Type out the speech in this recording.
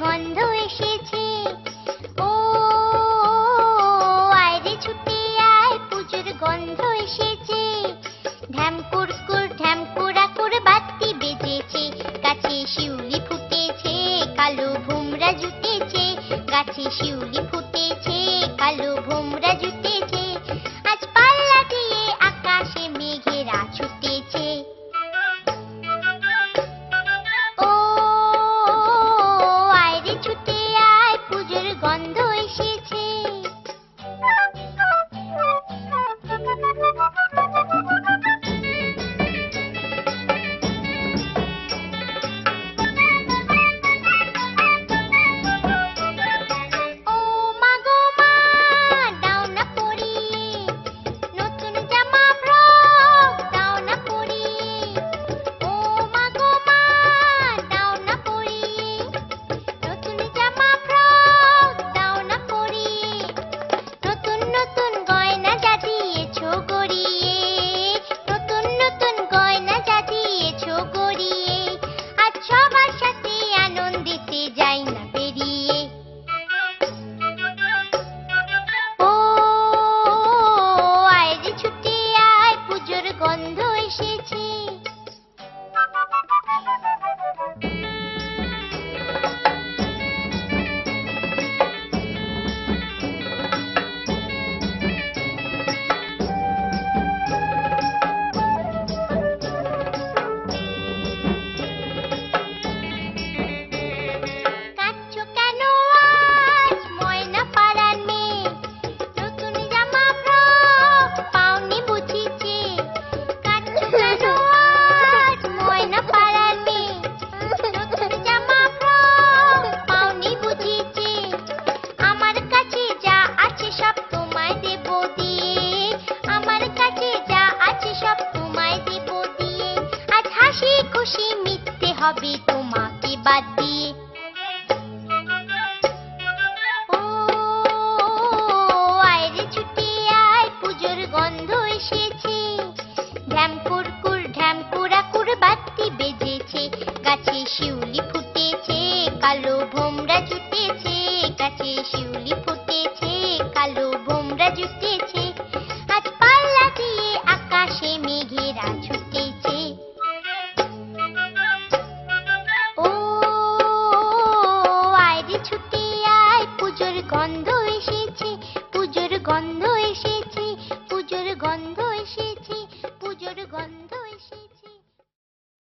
গন্ধ এসেছে। ও আয় রে ছুটে আয়, পুজোর গন্ধ এসেছে। ঢ্যাম কুরকুর ঢ্যাম কুড়াকুর বাতি বেজেছে, গাছে শিউলি ফুটেছে, কালো ভোমরা জুটেছে। গাছে শিউলি ফুটেছে, কালো ভোমরা জুটেছে। আজ পাল্লা দিয়ে আকাশে মেঘেরা ছুটেছে। ও আয় রে ছুটে আয়, পুজোর গন্ধ এসেছে। ও মা গো মা, দাও না পরিয়ে নতুন জামা ফ্রক, দাও না পরিয়ে। ও মা গো মা, দাও না পরিয়ে নতুন জামা ফ্রক, দাও না পরিয়ে। নতুন নতুন গয়না যা দিয়েছো গড়িয়ে, নতুন নতুন গয়না যা দিয়েছো গড়িয়ে। আজ সবার সাথে আনন্দিতে যাই না বেরিয়ে। ও আয় রে ছুটে আয়, পুজোর গন্ধ এসেছে। কাঁদছো কেন আজ ময়না পাড়ার মেয়ে, নতুন জামা ফ্রক পাওনি বুঝিছে। কাঁদছো কেন আজ ময়না পাড়ার মেয়ে, নতুন জামা ফ্রক পাওনি বুঝিছে। আমার কাছে যা আছে সব তোমায় দেব দিয়ে, আমার কাছে যা আছে সব তোমায় দেব দিয়ে। আজ হাসি খুশি মিথ্যে হবে তোমাকে বাদ দিয়ে। ও আয় রে ছুটে আয়, পুজোর গন্ধ এসেছে। ঢ্যাম কুরকুর ঢ্যাম কুড়াকুর বাতি বেজেছে, গাছে শিউলি ফুটেছে, কালো ভোমরা জুটেছে।